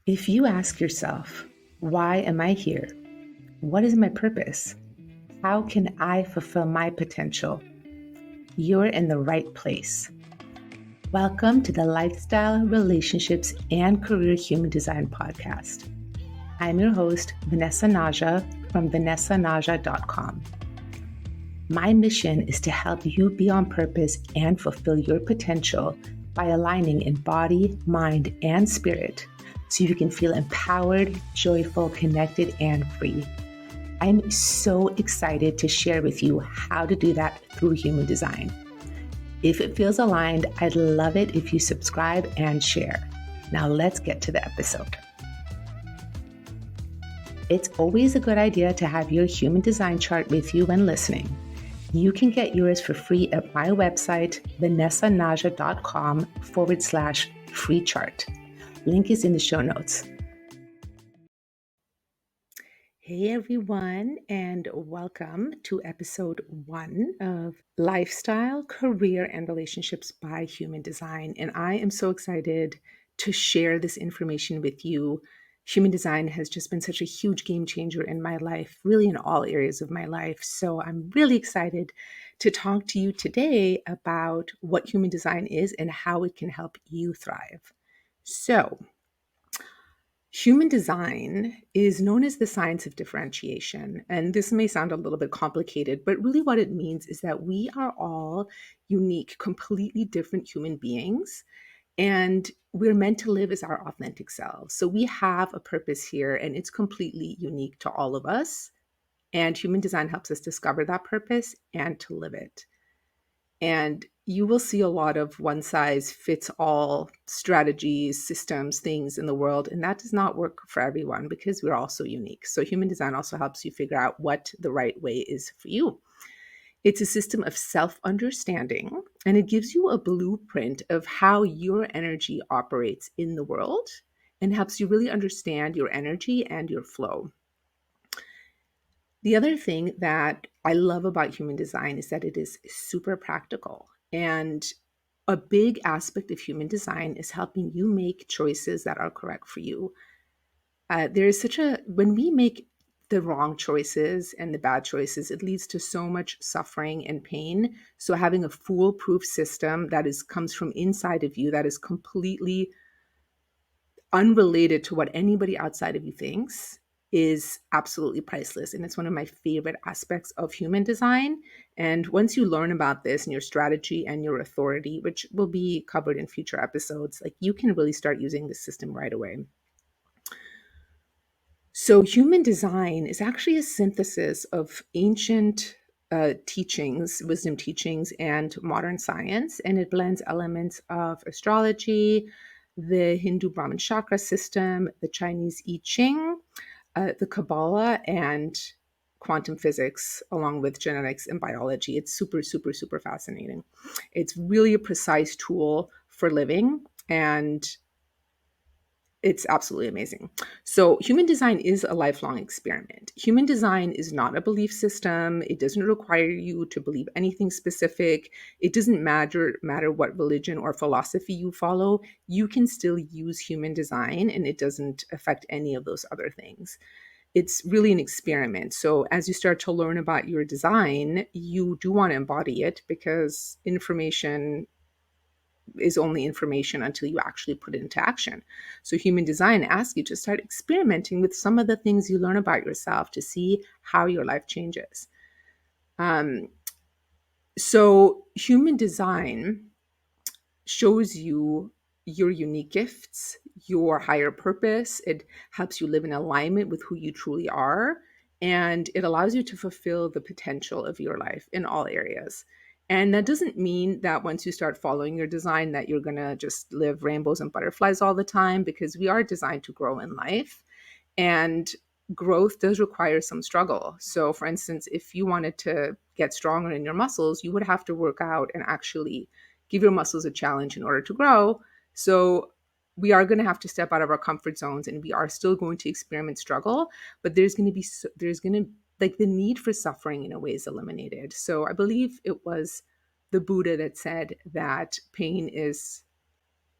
If you ask yourself, why am I here? What is my purpose? How can I fulfill my potential? You're in the right place. Welcome to the Lifestyle, Relationships, and Career Human Design Podcast. I'm your host, Vanessa Naja from vanessanaja.com. My mission is to help you be on purpose and fulfill your potential by aligning in body, mind, and spirit so you can feel empowered, joyful, connected, and free. I'm so excited to share with you how to do that through human design. If it feels aligned, I'd love it if you subscribe and share. Now let's get to the episode. It's always a good idea to have your human design chart with you when listening. You can get yours for free at my website, vanessanaja.com/free chart. Link is in the show notes. Hey everyone, and welcome to episode 1 of Lifestyle, Career, and Relationships by Human Design. And I am so excited to share this information with you. Human design has just been such a huge game changer in my life, really in all areas of my life. So I'm really excited to talk to you today about what human design is and how it can help you thrive. So, human design is known as the science of differentiation. And this may sound a little bit complicated, but really what it means is that we are all unique, completely different human beings. And we're meant to live as our authentic selves. So we have a purpose here, and it's completely unique to all of us. And human design helps us discover that purpose and to live it. And you will see a lot of one size fits all strategies, systems, things in the world. And that does not work for everyone because we're all so unique. So human design also helps you figure out what the right way is for you. It's a system of self-understanding, and it gives you a blueprint of how your energy operates in the world and helps you really understand your energy and your flow. The other thing that I love about human design is that it is super practical. And a big aspect of human design is helping you make choices that are correct for you. When we make the wrong choices and the bad choices, it leads to so much suffering and pain. So having a foolproof system that comes from inside of you, that is completely unrelated to what anybody outside of you thinks, is absolutely priceless. And it's one of my favorite aspects of human design. And once you learn about this and your strategy and your authority, which will be covered in future episodes, like you can really start using this system right away. So human design is actually a synthesis of ancient teachings, wisdom teachings, and modern science. And it blends elements of astrology, the Hindu Brahman chakra system, the Chinese I Ching, the Kabbalah, and quantum physics, along with genetics and biology. It's super, super, super fascinating. It's really a precise tool for living, and it's absolutely amazing. So human design is a lifelong experiment. Human design is not a belief system. It doesn't require you to believe anything specific. It doesn't matter what religion or philosophy you follow. You can still use human design, and it doesn't affect any of those other things. It's really an experiment. So as you start to learn about your design, you do want to embody it, because information is only information until you actually put it into action. So human design asks you to start experimenting with some of the things you learn about yourself to see how your life changes. So human design shows you your unique gifts, your higher purpose. It helps you live in alignment with who you truly are. And it allows you to fulfill the potential of your life in all areas. And that doesn't mean that once you start following your design that you're going to just live rainbows and butterflies all the time, because we are designed to grow in life. And growth does require some struggle. So for instance, if you wanted to get stronger in your muscles, you would have to work out and actually give your muscles a challenge in order to grow. So we are going to have to step out of our comfort zones, and we are still going to experiment struggle, but there's going to like the need for suffering in a way is eliminated. So I believe it was the Buddha that said that pain is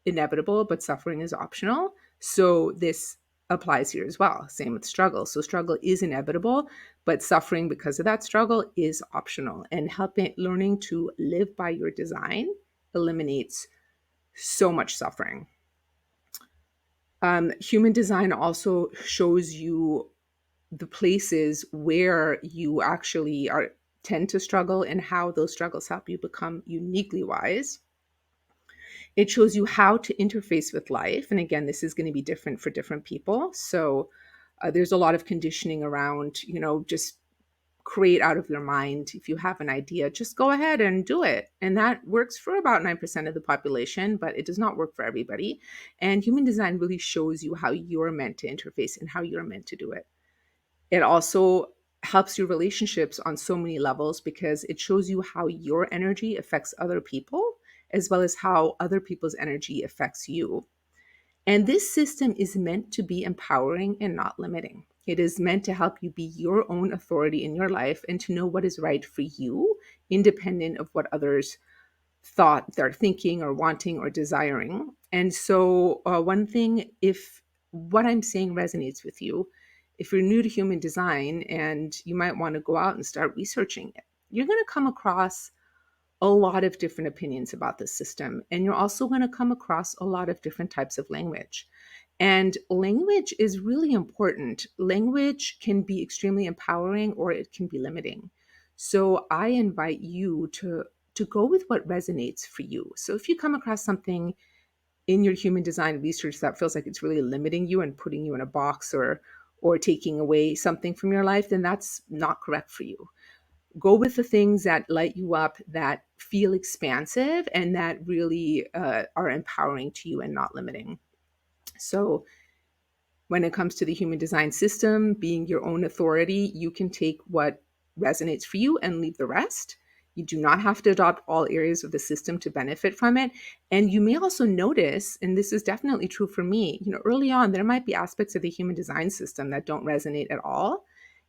inevitable, but suffering is optional. So this applies here as well. Same with struggle. So struggle is inevitable, but suffering because of that struggle is optional. And helping learning to live by your design eliminates so much suffering. Human design also shows you the places where you actually are tend to struggle and how those struggles help you become uniquely wise. It shows you how to interface with life. And again, this is going to be different for different people. So there's a lot of conditioning around, just create out of your mind. If you have an idea, just go ahead and do it. And that works for about 9% of the population, but it does not work for everybody. And human design really shows you how you're meant to interface and how you're meant to do it. It also helps your relationships on so many levels because it shows you how your energy affects other people, as well as how other people's energy affects you. And this system is meant to be empowering and not limiting. It is meant to help you be your own authority in your life and to know what is right for you, independent of what others thought they're thinking or wanting or desiring. And so, one thing, if what I'm saying resonates with you, if you're new to human design and you might want to go out and start researching it, you're going to come across a lot of different opinions about this system. And you're also going to come across a lot of different types of language. And language is really important. Language can be extremely empowering or it can be limiting. So I invite you to go with what resonates for you. So if you come across something in your human design research that feels like it's really limiting you and putting you in a box or taking away something from your life, then that's not correct for you. Go with the things that light you up, that feel expansive, and that really are empowering to you and not limiting. So when it comes to the human design system, being your own authority, you can take what resonates for you and leave the rest. You do not have to adopt all areas of the system to benefit from it. And you may also notice, and this is definitely true for me, early on, there might be aspects of the human design system that don't resonate at all.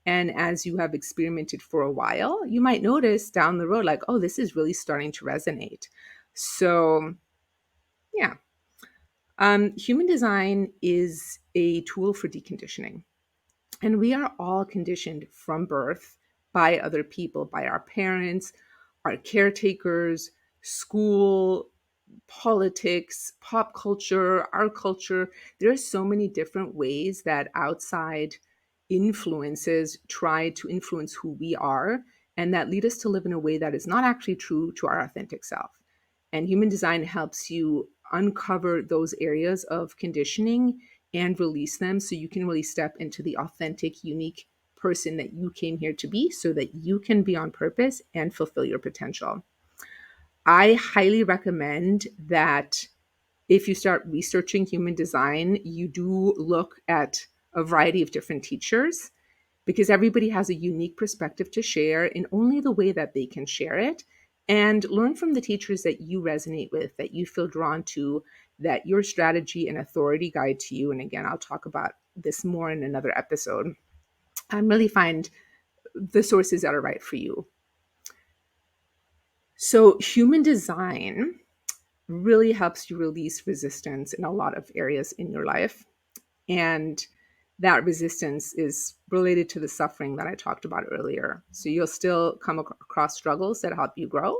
And as you have experimented for a while, you might notice down the road, like, oh, this is really starting to resonate. So, yeah. Human design is a tool for deconditioning. And we are all conditioned from birth by other people, by our parents, our caretakers, school, politics, pop culture, our culture. There are so many different ways that outside influences try to influence who we are and that lead us to live in a way that is not actually true to our authentic self. And human design helps you uncover those areas of conditioning and release them so you can really step into the authentic, unique person that you came here to be so that you can be on purpose and fulfill your potential. I highly recommend that if you start researching human design, you do look at a variety of different teachers because everybody has a unique perspective to share in only the way that they can share it. And learn from the teachers that you resonate with, that you feel drawn to, that your strategy and authority guide to you. And again, I'll talk about this more in another episode. Really find the sources that are right for you. So, human design really helps you release resistance in a lot of areas in your life. And that resistance is related to the suffering that I talked about earlier. So you'll still come across struggles that help you grow,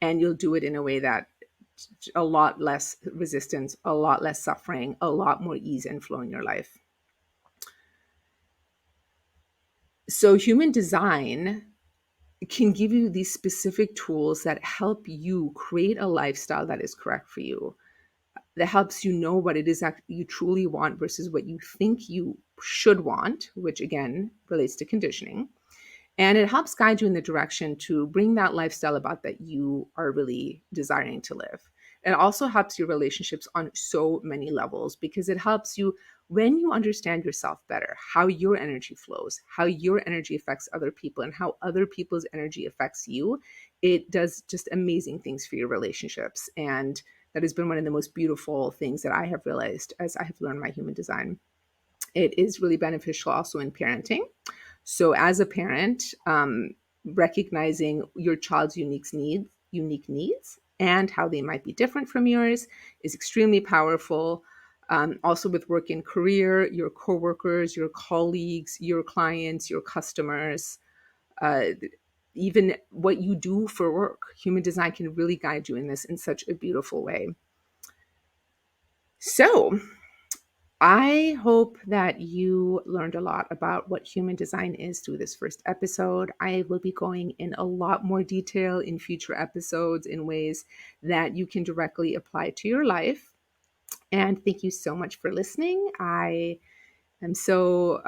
and you'll do it in a way that a lot less resistance, a lot less suffering, a lot more ease and flow in your life. So human design can give you these specific tools that help you create a lifestyle that is correct for you, that helps you know what it is that you truly want versus what you think you should want, which again relates to conditioning. And it helps guide you in the direction to bring that lifestyle about that you are really desiring to live. It also helps your relationships on so many levels because it helps you when you understand yourself better, how your energy flows, how your energy affects other people, and how other people's energy affects you. It does just amazing things for your relationships. And that has been one of the most beautiful things that I have realized as I have learned my human design. It is really beneficial also in parenting. So, as a parent, recognizing your child's unique needs, and how they might be different from yours is extremely powerful. Also with work and career, your coworkers, your colleagues, your clients, your customers, uh, even what you do for work. Human design can really guide you in this in such a beautiful way. So I hope that you learned a lot about what human design is through this first episode. I will be going in a lot more detail in future episodes in ways that you can directly apply to your life. And thank you so much for listening. I'm so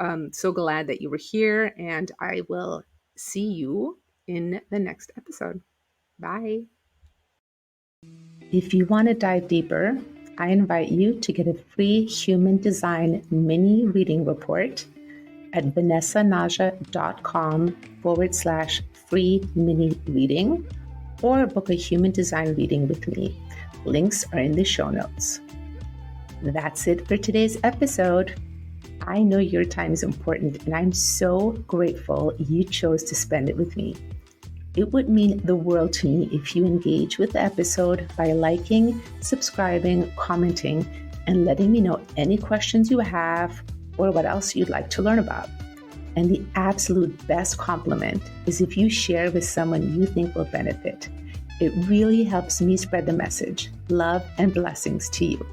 glad that you were here, and I will see you in the next episode. Bye. If you want to dive deeper, I invite you to get a free human design mini reading report at vanessanaja.com/free mini reading, or book a human design reading with me. Links are in the show notes. That's it for today's episode. I know your time is important, and I'm so grateful you chose to spend it with me. It would mean the world to me if you engage with the episode by liking, subscribing, commenting, and letting me know any questions you have or what else you'd like to learn about. And the absolute best compliment is if you share with someone you think will benefit. It really helps me spread the message. Love and blessings to you.